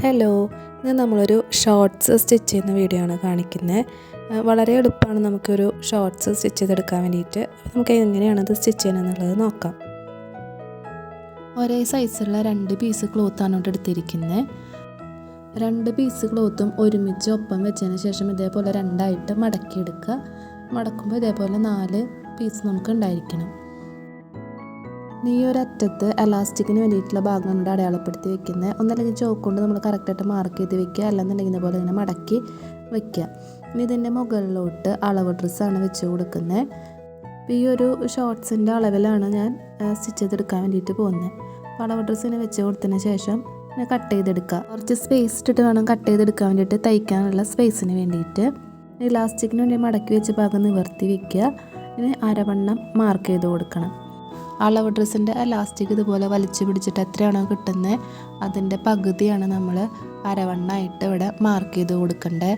Hello, ഇന്ന് നമ്മളൊരു shorts stitch ചെയ്യുന്ന വീഡിയോ ആണ് കാണിക്കുന്നത്. വളരെ എളുപ്പമാണ് നമുക്കൊരു ഷോർട്ട്സ് സ്റ്റിച്ച് ചെയ്തെടുക്കാൻ വേണ്ടിയിട്ട്. നമുക്ക് എങ്ങനെയാണ് അത് സ്റ്റിച്ച് ചെയ്യണമെന്നുള്ളത് നോക്കാം. ഒരേ സൈസുള്ള 2 പീസ് ക്ലോത്താണ് ഇവിടെ എടുത്തിരിക്കുന്നത്. 2 പീസ് ക്ലോത്തും ഒരുമിച്ച് ഒപ്പം വെച്ചതിന് ശേഷം ഇതേപോലെ രണ്ടായിട്ട് മടക്കിയെടുക്കുക. മടക്കുമ്പോൾ ഇതേപോലെ 4 പീസ് നമുക്ക് ഉണ്ടായിരിക്കണം. ഈ ഒരറ്റത്ത് എലാസ്റ്റിക്കിന് വേണ്ടിയിട്ടുള്ള ഭാഗം കൊണ്ട് അടയാളപ്പെടുത്തി വെക്കുന്നത്. ഒന്നല്ലെങ്കിൽ ചോക്ക് കൊണ്ട് നമ്മൾ കറക്റ്റായിട്ട് മാർക്ക് ചെയ്ത് വെക്കുക, അല്ലെന്നുണ്ടെങ്കിൽ ഇതുപോലെ ഇങ്ങനെ മടക്കി വെക്കുക. ഇനി ഇതിൻ്റെ മുകളിലോട്ട് അളവ് ഡ്രസ്സാണ് വെച്ച് കൊടുക്കുന്നത്. അപ്പോൾ ഈ ഒരു ഷോർട്ട്സിൻ്റെ അളവിലാണ് ഞാൻ സ്റ്റിച്ച് ചെയ്തെടുക്കാൻ വേണ്ടിയിട്ട് പോകുന്നത്. അപ്പോൾ അളവ് ഡ്രസ്സിന് വെച്ച് കൊടുത്തതിന് ശേഷം കട്ട് ചെയ്തെടുക്കുക. കുറച്ച് സ്പേസ് ഇട്ടിട്ട് വേണം കട്ട് ചെയ്തെടുക്കാൻ വേണ്ടിയിട്ട്, തയ്ക്കാനുള്ള സ്പേസിന് വേണ്ടിയിട്ട്. ഇലാസ്റ്റിക്കിന് വേണ്ടി മടക്കി വെച്ച ഭാഗം നിവർത്തി വെക്കുക. ഇനി അരവണ്ണം മാർക്ക് ചെയ്ത് കൊടുക്കണം. അളവ് ഡ്രസ്സിൻ്റെ എലാസ്റ്റിക് ഇതുപോലെ വലിച്ചു പിടിച്ചിട്ട് എത്രയാണോ കിട്ടുന്നത് അതിൻ്റെ പകുതിയാണ് നമ്മൾ അരവണ്ണമായിട്ട് ഇവിടെ മാർക്ക് ചെയ്ത് കൊടുക്കേണ്ടത്.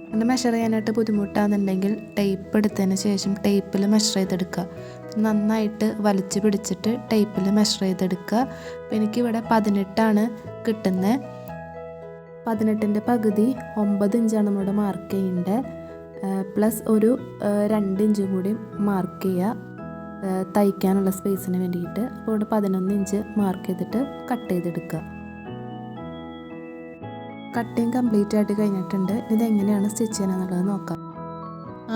അങ്ങനെ മെഷർ ചെയ്യാനായിട്ട് ബുദ്ധിമുട്ടാണെന്നുണ്ടെങ്കിൽ ടേപ്പ് എടുത്തതിന് ശേഷം ടേപ്പിൽ മെഷർ ചെയ്തെടുക്കുക. നന്നായിട്ട് വലിച്ചു പിടിച്ചിട്ട് ടേപ്പിൽ മെഷർ ചെയ്തെടുക്കുക. അപ്പോൾ എനിക്കിവിടെ 18 കിട്ടുന്നത്. 18ൻ്റെ പകുതി 9 ഇഞ്ചാണ് നമ്മളിവിടെ മാർക്ക് ചെയ്യേണ്ടത്. പ്ലസ് ഒരു 2 ഇഞ്ചും കൂടി മാർക്ക് ചെയ്യുക തയ്ക്കാനുള്ള സ്പേസിന് വേണ്ടിയിട്ട്. അപ്പോൾ ഇവിടെ 11 ഇഞ്ച് മാർക്ക് ചെയ്തിട്ട് കട്ട് ചെയ്തെടുക്കുക. കട്ടിങ് കംപ്ലീറ്റ് ആയിട്ട് കഴിഞ്ഞിട്ടുണ്ട്. ഇതെങ്ങനെയാണ് സ്റ്റിച്ച് ചെയ്യണമെന്നുള്ളത് നോക്കാം.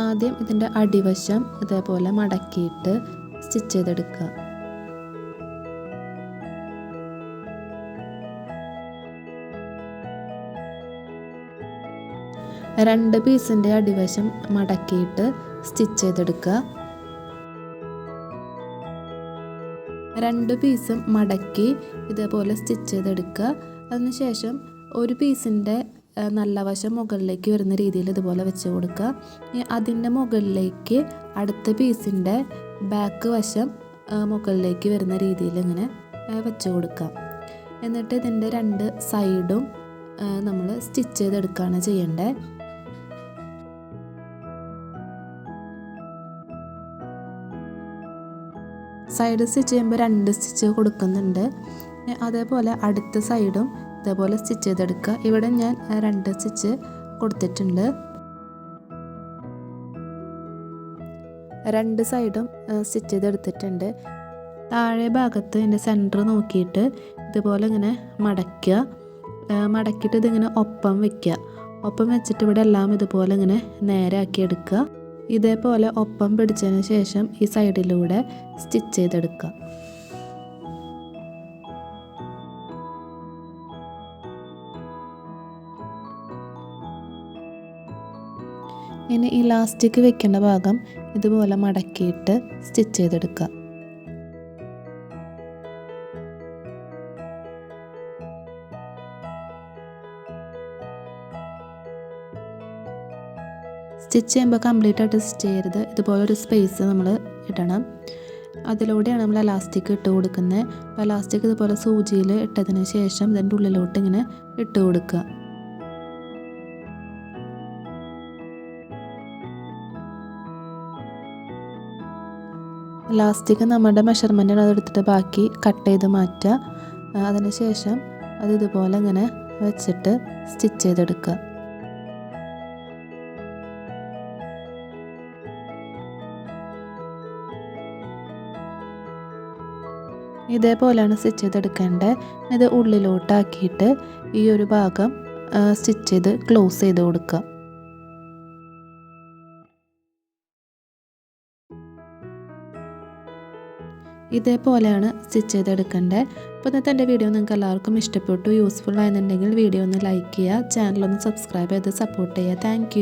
ആദ്യം ഇതിൻ്റെ അടിവശം ഇതേപോലെ മടക്കിയിട്ട് സ്റ്റിച്ച് ചെയ്തെടുക്കുക. രണ്ട് പീസിൻ്റെ അടിവശം മടക്കിയിട്ട് സ്റ്റിച്ച് ചെയ്തെടുക്കുക. 2 പീസും മടക്കി ഇതേപോലെ സ്റ്റിച്ച് ചെയ്തെടുക്കുക. അതിനുശേഷം ഒരു പീസിൻ്റെ നല്ല വശം മുകളിലേക്ക് വരുന്ന രീതിയിൽ ഇതുപോലെ വെച്ച് കൊടുക്കുക. അതിൻ്റെ മുകളിലേക്ക് അടുത്ത പീസിൻ്റെ ബാക്ക് വശം മുകളിലേക്ക് വരുന്ന രീതിയിൽ ഇങ്ങനെ വെച്ച് കൊടുക്കുക. എന്നിട്ട് ഇതിൻ്റെ 2 സൈഡും നമ്മൾ സ്റ്റിച്ച് ചെയ്തെടുക്കുകയാണ് ചെയ്യേണ്ടത്. സൈഡ് സ്റ്റിച്ച് ചെയ്യുമ്പോൾ 2 സ്റ്റിച്ച് കൊടുക്കുന്നുണ്ട്. അതേപോലെ അടുത്ത സൈഡും ഇതേപോലെ സ്റ്റിച്ച് ചെയ്തെടുക്കുക. ഇവിടെ ഞാൻ 2 സ്റ്റിച്ച് കൊടുത്തിട്ടുണ്ട്. 2 സൈഡും സ്റ്റിച്ച് ചെയ്തെടുത്തിട്ടുണ്ട്. താഴെ ഭാഗത്ത് ഇതിൻ്റെ സെൻറ്റർ നോക്കിയിട്ട് ഇതുപോലെ ഇങ്ങനെ മടക്കുക. മടക്കിയിട്ട് ഇതിങ്ങനെ ഒപ്പം വയ്ക്കുക. ഒപ്പം വെച്ചിട്ട് ഇവിടെ എല്ലാം ഇതുപോലെ ഇങ്ങനെ നേരാക്കി എടുക്കുക. ഇതേപോലെ ഒപ്പം പിടിച്ചതിന് ശേഷം ഈ സൈഡിലൂടെ സ്റ്റിച്ച് ചെയ്തെടുക്കുക. ഇനി ഇലാസ്റ്റിക് വെക്കേണ്ട ഭാഗം ഇതുപോലെ മടക്കിയിട്ട് സ്റ്റിച്ച് ചെയ്തെടുക്കുക. സ്റ്റിച്ച് ചെയ്യുമ്പോൾ കംപ്ലീറ്റ് ആയിട്ട് സ്റ്റിച്ച് ചെയ്യരുത്. ഇതുപോലൊരു സ്പേസ് നമ്മൾ ഇടണം. അതിലൂടെയാണ് നമ്മൾ എലാസ്റ്റിക് ഇട്ട് കൊടുക്കുന്നത്. അപ്പോൾ എലാസ്റ്റിക് ഇതുപോലെ സൂചിയിൽ ഇട്ടതിന് ശേഷം ഇതിൻ്റെ ഉള്ളിലോട്ട് ഇങ്ങനെ ഇട്ട് കൊടുക്കുക. എലാസ്റ്റിക് നമ്മുടെ മെഷർമെൻറ്റിന് അതെടുത്തിട്ട് ബാക്കി കട്ട് ചെയ്ത് മാറ്റുക. അതിന് ശേഷം അത് ഇതുപോലെ ഇങ്ങനെ വെച്ചിട്ട് സ്റ്റിച്ച് ചെയ്തെടുക്കുക. ഇതേപോലെയാണ് സ്റ്റിച്ച് ചെയ്തെടുക്കേണ്ടത്. ഇത് ഉള്ളിലോട്ടാക്കിയിട്ട് ഈ ഒരു ഭാഗം സ്റ്റിച്ച് ചെയ്ത് ക്ലോസ് ചെയ്ത് കൊടുക്കുക. ഇതേപോലെയാണ് സ്റ്റിച്ച് ചെയ്തെടുക്കേണ്ടത്. അപ്പോൾ ഇന്നത്തെ എൻ്റെ വീഡിയോ നിങ്ങൾക്ക് എല്ലാവർക്കും ഇഷ്ടപ്പെട്ടു, യൂസ്ഫുൾ ആയെന്നുണ്ടെങ്കിൽ വീഡിയോ ഒന്ന് ലൈക്ക് ചെയ്യുക, ചാനലൊന്ന് സബ്സ്ക്രൈബ് ചെയ്ത് സപ്പോർട്ട് ചെയ്യുക. താങ്ക്